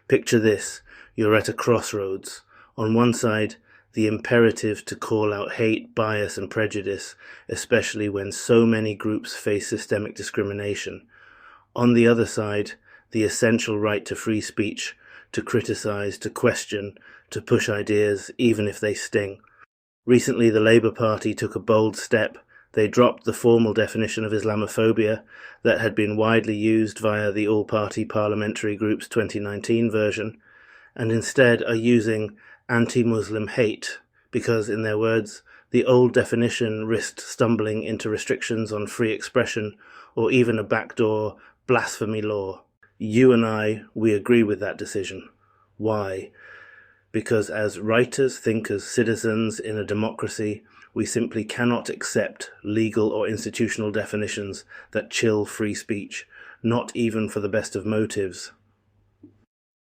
Picture this, you're at a crossroads. On one side, the imperative to call out hate, bias and prejudice, especially when so many groups face systemic discrimination. On the other side, the essential right to free speech, to criticize, to question, to push ideas, even if they sting. Recently, the Labour Party took a bold step. They dropped the formal definition of Islamophobia that had been widely used via the all-party parliamentary group's 2019 version, and instead are using anti-Muslim hate, because, in their words, the old definition risked stumbling into restrictions on free expression or even a backdoor blasphemy law. You and I, we agree with that decision. Why? Because as writers, thinkers, citizens in a democracy, we simply cannot accept legal or institutional definitions that chill free speech, not even for the best of motives.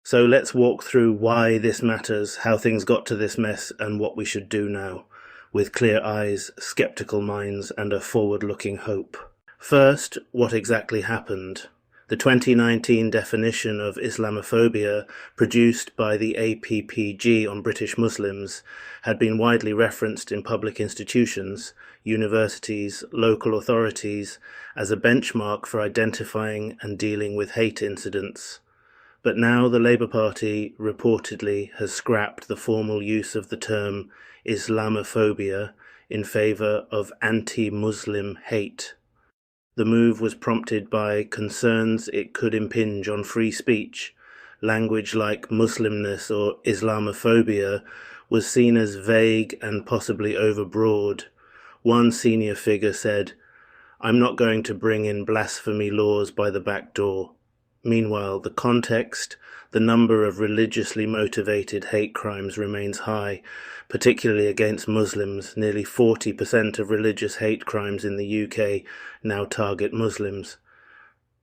So let's walk through why this matters, how things got to this mess, and what we should do now, with clear eyes, skeptical minds, and a forward-looking hope. First, what exactly happened? The 2019 definition of Islamophobia, produced by the APPG on British Muslims, had been widely referenced in public institutions, universities, local authorities, as a benchmark for identifying and dealing with hate incidents. But now the Labour Party reportedly has scrapped the formal use of the term Islamophobia in favour of anti-Muslim hate. The move was prompted by concerns it could impinge on free speech. Language like Muslimness or Islamophobia was seen as vague and possibly overbroad. One senior figure said, "I'm not going to bring in blasphemy laws by the back door." Meanwhile, the context, the number of religiously motivated hate crimes remains high, particularly against Muslims. Nearly 40% of religious hate crimes in the UK now target Muslims.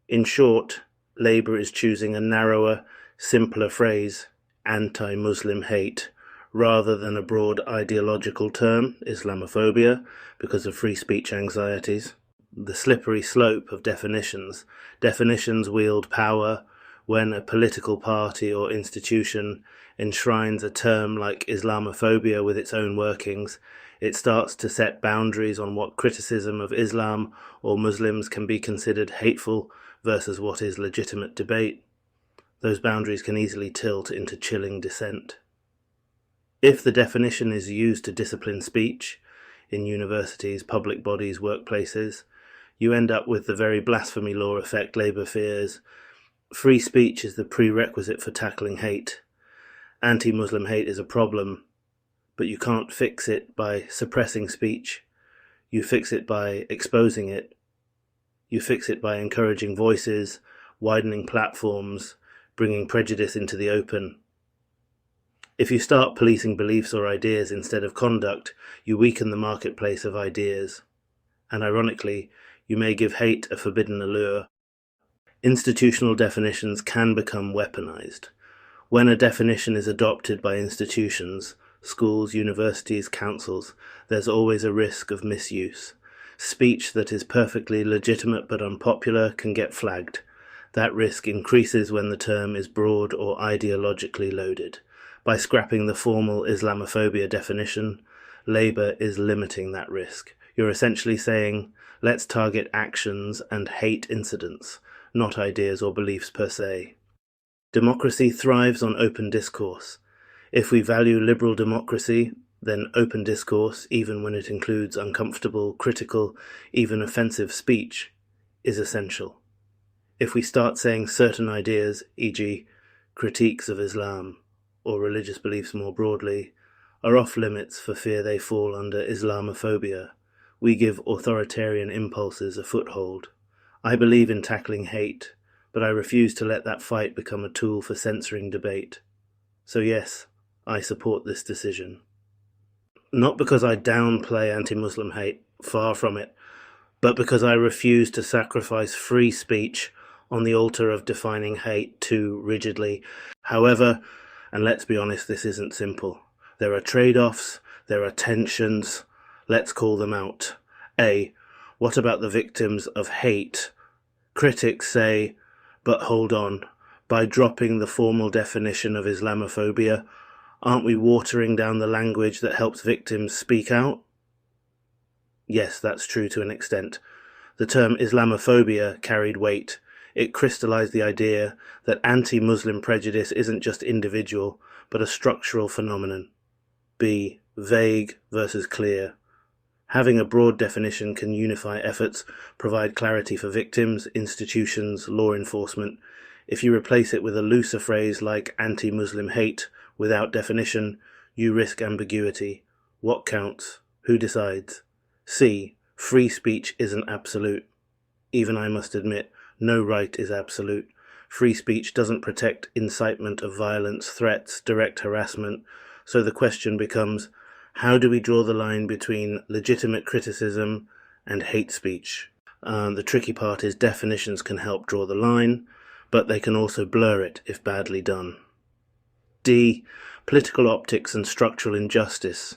In short, Labour is choosing a narrower, simpler phrase, anti-Muslim hate, rather than a broad ideological term, Islamophobia, because of free speech anxieties. The slippery slope of definitions. Definitions wield power. When a political party or institution enshrines a term like Islamophobia with its own workings, it starts to set boundaries on what criticism of Islam or Muslims can be considered hateful versus what is legitimate debate. Those boundaries can easily tilt into chilling dissent. If the definition is used to discipline speech, in universities, public bodies, workplaces, you end up with the very blasphemy law effect Labour fears. Free speech is the prerequisite for tackling hate. Anti-Muslim hate is a problem, but you can't fix it by suppressing speech. You fix it by exposing it. You fix it by encouraging voices, widening platforms, bringing prejudice into the open. If you start policing beliefs or ideas instead of conduct, you weaken the marketplace of ideas. And ironically, you may give hate a forbidden allure. Institutional definitions can become weaponized. When a definition is adopted by institutions, schools, universities, councils, there's always a risk of misuse. Speech that is perfectly legitimate but unpopular can get flagged. That risk increases when the term is broad or ideologically loaded. By scrapping the formal Islamophobia definition, Labour is limiting that risk. You're essentially saying, let's target actions and hate incidents, not ideas or beliefs per se. Democracy thrives on open discourse. If we value liberal democracy, then open discourse, even when it includes uncomfortable, critical, even offensive speech, is essential. If we start saying certain ideas, e.g., critiques of Islam, or religious beliefs more broadly, are off limits for fear they fall under Islamophobia, we give authoritarian impulses a foothold. I believe in tackling hate, but I refuse to let that fight become a tool for censoring debate. So yes, I support this decision. Not because I downplay anti-Muslim hate, far from it, but because I refuse to sacrifice free speech on the altar of defining hate too rigidly. However, and let's be honest, this isn't simple. There are trade-offs, there are tensions. Let's call them out. A. What about the victims of hate? Critics say, but hold on, By dropping the formal definition of Islamophobia, aren't we watering down the language that helps victims speak out? Yes, that's true to an extent. The term Islamophobia carried weight. It crystallized the idea that anti-Muslim prejudice isn't just individual, but a structural phenomenon. B. Vague versus clear. Having a broad definition can unify efforts, provide clarity for victims, institutions, law enforcement. If you replace it with a looser phrase like anti-Muslim hate without definition, you risk ambiguity. What counts? Who decides? C. Free speech isn't absolute. Even I must admit, no right is absolute. Free speech doesn't protect incitement of violence, threats, direct harassment. So the question becomes, how do we draw the line between legitimate criticism and hate speech? The tricky part is definitions can help draw the line, but they can also blur it if badly done. D. Political optics and structural injustice.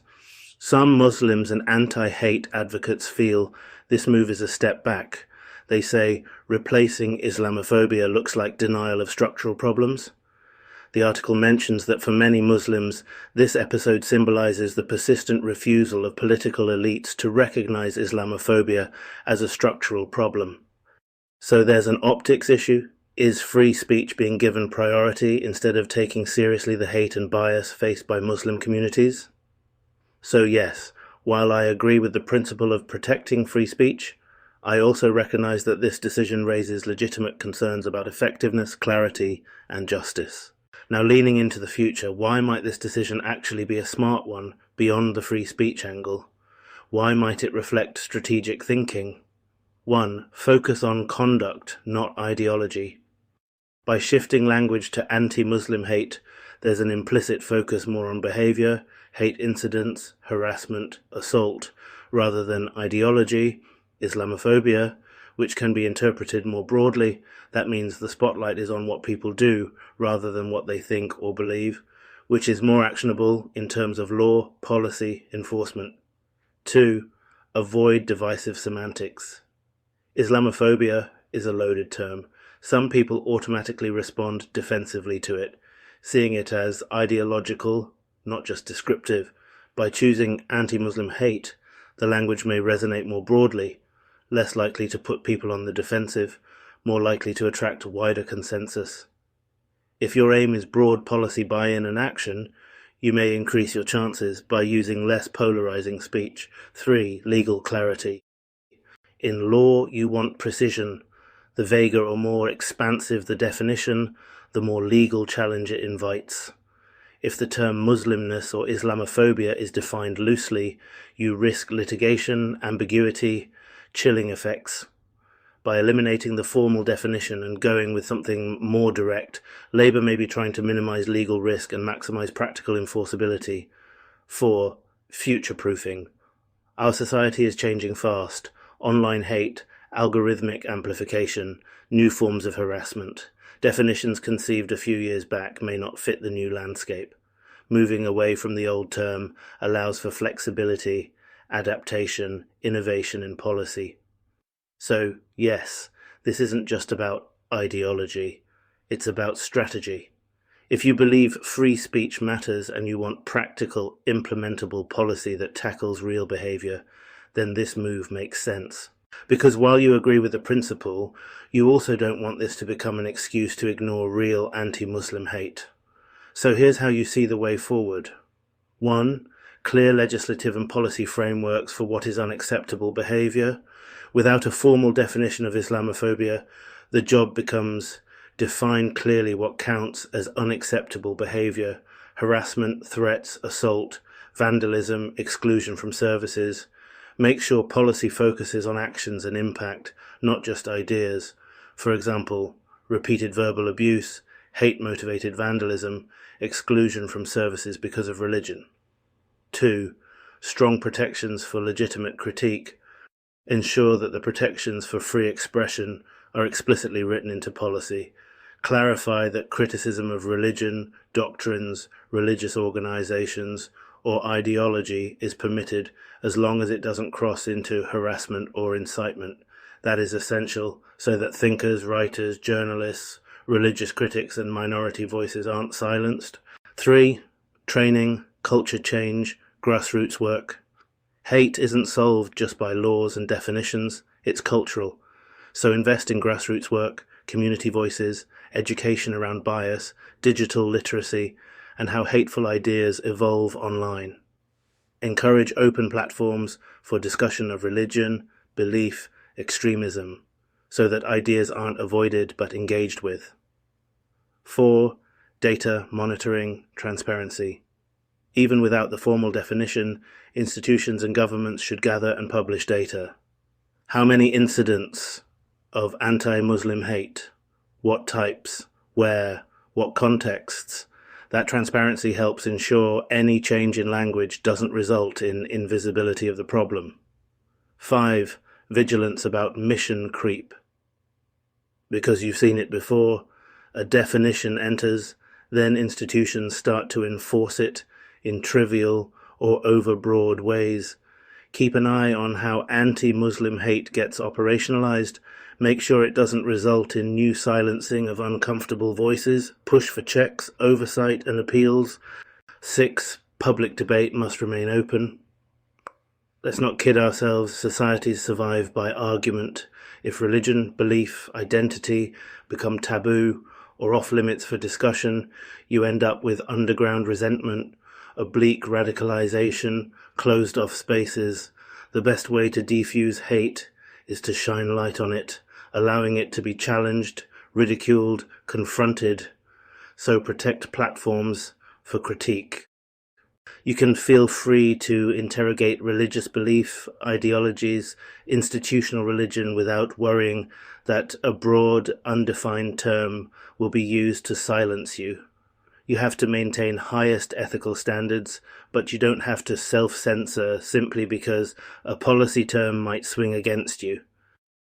Some Muslims and anti-hate advocates feel this move is a step back. They say replacing Islamophobia looks like denial of structural problems. The article mentions that for many Muslims, this episode symbolizes the persistent refusal of political elites to recognize Islamophobia as a structural problem. So there's an optics issue. Is free speech being given priority instead of taking seriously the hate and bias faced by Muslim communities? So yes, while I agree with the principle of protecting free speech, I also recognize that this decision raises legitimate concerns about effectiveness, clarity, and justice. Now, leaning into the future, why might this decision actually be a smart one beyond the free speech angle? Why might it reflect strategic thinking? 1. Focus on conduct, not ideology. By shifting language to anti-Muslim hate, there's an implicit focus more on behaviour, hate incidents, harassment, assault, rather than ideology, Islamophobia, which can be interpreted more broadly. That means the spotlight is on what people do rather than what they think or believe, which is more actionable in terms of law, policy, enforcement. 2. Avoid divisive semantics. Islamophobia is a loaded term. Some people automatically respond defensively to it, seeing it as ideological, not just descriptive. By choosing anti-Muslim hate, the language may resonate more broadly, less likely to put people on the defensive, more likely to attract a wider consensus. If your aim is broad policy buy-in and action, you may increase your chances by using less polarizing speech. 3. Legal clarity. In law, you want precision. The vaguer or more expansive the definition, the more legal challenge it invites. If the term Muslimness or Islamophobia is defined loosely, you risk litigation, ambiguity, chilling effects. By eliminating the formal definition and going with something more direct, Labour may be trying to minimise legal risk and maximise practical enforceability. 4. Future-proofing. Our society is changing fast. Online hate, algorithmic amplification, new forms of harassment. Definitions conceived a few years back may not fit the new landscape. Moving away from the old term allows for flexibility, adaptation, innovation in policy. So, yes, this isn't just about ideology, it's about strategy. If you believe free speech matters and you want practical, implementable policy that tackles real behaviour, then this move makes sense. Because while you agree with the principle, you also don't want this to become an excuse to ignore real anti-Muslim hate. So here's how you see the way forward. 1. Clear legislative and policy frameworks for what is unacceptable behaviour. Without a formal definition of Islamophobia, the job becomes define clearly what counts as unacceptable behaviour: harassment, threats, assault, vandalism, exclusion from services. Make sure policy focuses on actions and impact, not just ideas. For example, repeated verbal abuse, hate-motivated vandalism, exclusion from services because of religion. 2. Strong protections for legitimate critique. Ensure that the protections for free expression are explicitly written into policy. Clarify that criticism of religion, doctrines, religious organizations, or ideology is permitted as long as it doesn't cross into harassment or incitement. That is essential so that thinkers, writers, journalists, religious critics and minority voices aren't silenced. 3. Training, culture change, grassroots work. Hate isn't solved just by laws and definitions, it's cultural. So invest in grassroots work, community voices, education around bias, digital literacy, and how hateful ideas evolve online. Encourage open platforms for discussion of religion, belief, extremism, so that ideas aren't avoided but engaged with. 4. Data, monitoring, transparency. Even without the formal definition, institutions and governments should gather and publish data. How many incidents of anti-Muslim hate? What types? Where? What contexts? That transparency helps ensure any change in language doesn't result in invisibility of the problem. 5. Vigilance about mission creep. Because you've seen it before, a definition enters, then institutions start to enforce it in trivial or overbroad ways. Keep an eye on how anti-Muslim hate gets operationalized. Make sure it doesn't result in new silencing of uncomfortable voices. Push for checks, oversight, and appeals. 6. Public debate must remain open. Let's not kid ourselves. Societies survive by argument. If religion, belief, identity become taboo or off-limits for discussion, you end up with underground resentment, oblique radicalization, closed-off spaces. The best way to defuse hate is to shine light on it, allowing it to be challenged, ridiculed, confronted. So protect platforms for critique. You can feel free to interrogate religious belief, ideologies, institutional religion without worrying that a broad, undefined term will be used to silence you. You have to maintain highest ethical standards, but you don't have to self-censor simply because a policy term might swing against you.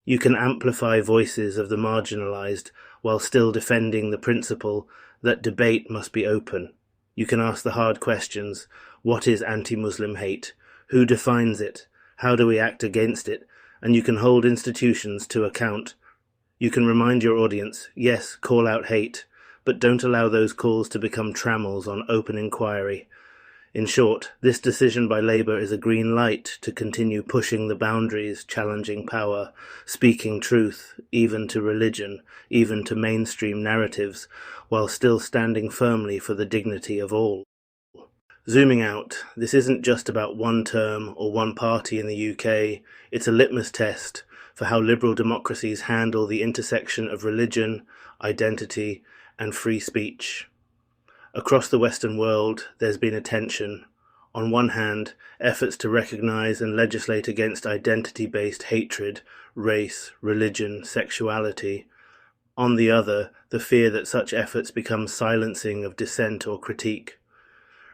You can amplify voices of the marginalized while still defending the principle that debate must be open. You can ask the hard questions. What is anti-Muslim hate? Who defines it? How do we act against it? And you can hold institutions to account. You can remind your audience, yes, call out hate, but don't allow those calls to become trammels on open inquiry. In short, this decision by Labour is a green light to continue pushing the boundaries, challenging power, speaking truth, even to religion, even to mainstream narratives, while still standing firmly for the dignity of all. Zooming out, this isn't just about one term or one party in the UK, it's a litmus test for how liberal democracies handle the intersection of religion, identity, and free speech. Across the Western world, there's been a tension. On one hand, efforts to recognise and legislate against identity-based hatred, race, religion, sexuality. On the other, the fear that such efforts become silencing of dissent or critique.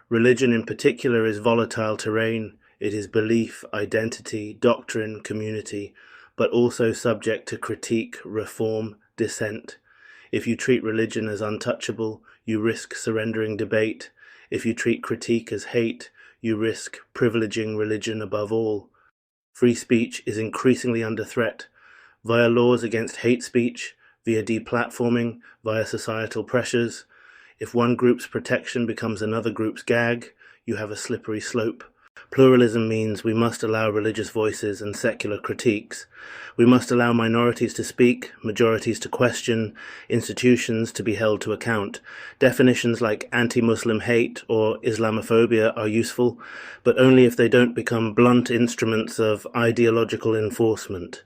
Religion in particular is volatile terrain. It is belief, identity, doctrine, community, but also subject to critique, reform, dissent. If you treat religion as untouchable, you risk surrendering debate. If you treat critique as hate, you risk privileging religion above all. Free speech is increasingly under threat, via laws against hate speech, via deplatforming, via societal pressures. If one group's protection becomes another group's gag, you have a slippery slope. Pluralism means we must allow religious voices and secular critiques. We must allow minorities to speak, majorities to question, institutions to be held to account. Definitions like anti-Muslim hate or Islamophobia are useful, but only if they don't become blunt instruments of ideological enforcement.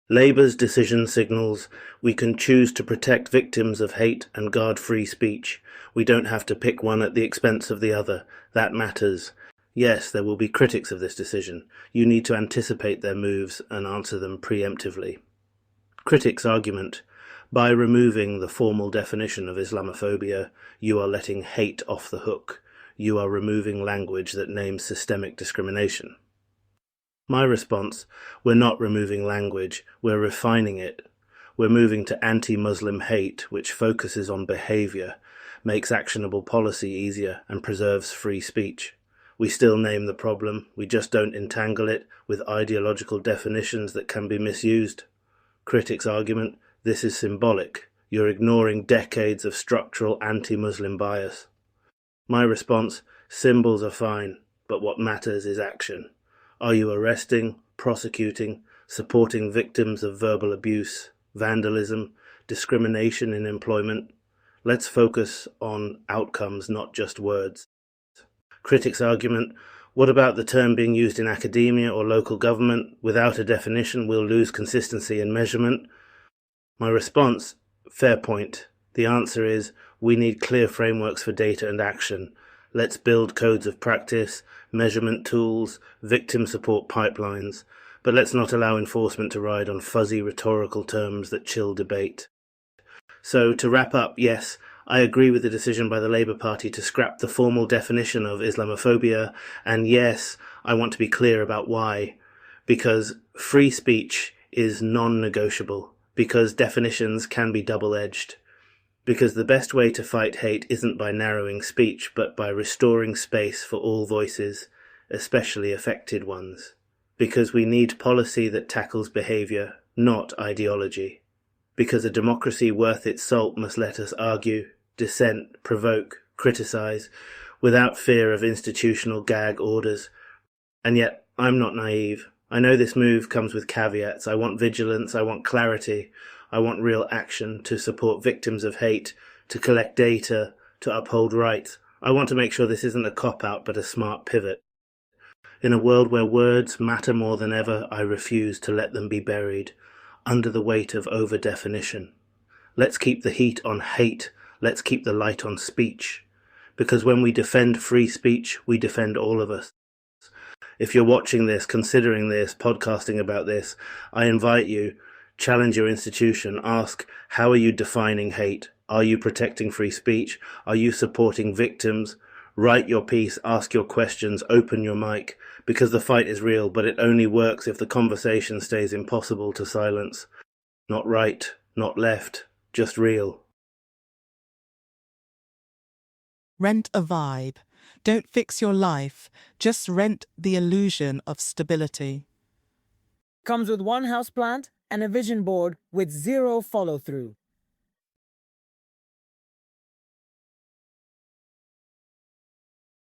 Labour's decision signals we can choose to protect victims of hate and guard free speech. We don't have to pick one at the expense of the other. That matters. Yes, there will be critics of this decision. You need to anticipate their moves and answer them preemptively. Critics' argument: by removing the formal definition of Islamophobia, you are letting hate off the hook. You are removing language that names systemic discrimination. My response: we're not removing language, we're refining it. We're moving to anti-Muslim hate, which focuses on behaviour, makes actionable policy easier, and preserves free speech. We still name the problem, we just don't entangle it with ideological definitions that can be misused. Critics' argument: this is symbolic. You're ignoring decades of structural anti-Muslim bias. My response: symbols are fine, but what matters is action. Are you arresting, prosecuting, supporting victims of verbal abuse, vandalism, discrimination in employment? Let's focus on outcomes, not just words. Critics' argument: what about the term being used in academia or local government? Without a definition, we'll lose consistency in measurement. My response: fair point. The answer is, we need clear frameworks for data and action. Let's build codes of practice, measurement tools, victim support pipelines, but let's not allow enforcement to ride on fuzzy rhetorical terms that chill debate. So, to wrap up, yes, I agree with the decision by the Labour Party to scrap the formal definition of Islamophobia, and yes, I want to be clear about why. Because free speech is non-negotiable, because definitions can be double-edged, because the best way to fight hate isn't by narrowing speech, but by restoring space for all voices, especially affected ones. Because we need policy that tackles behaviour, not ideology. Because a democracy worth its salt must let us argue, dissent, provoke, criticise, without fear of institutional gag orders. And yet, I'm not naive. I know this move comes with caveats. I want vigilance, I want clarity, I want real action to support victims of hate, to collect data, to uphold rights. I want to make sure this isn't a cop-out but a smart pivot. In a world where words matter more than ever, I refuse to let them be buried under the weight of over-definition. Let's keep the heat on hate, let's keep the light on speech. Because when we defend free speech, we defend all of us. If you're watching this, considering this, podcasting about this, I invite you, challenge your institution, ask, how are you defining hate? Are you protecting free speech? Are you supporting victims? Write your piece, ask your questions, open your mic, because the fight is real, but it only works if the conversation stays impossible to silence. Not right, not left, just real. Rent a vibe. Don't fix your life, just rent the illusion of stability. Comes with one house plant and a vision board with zero follow-through.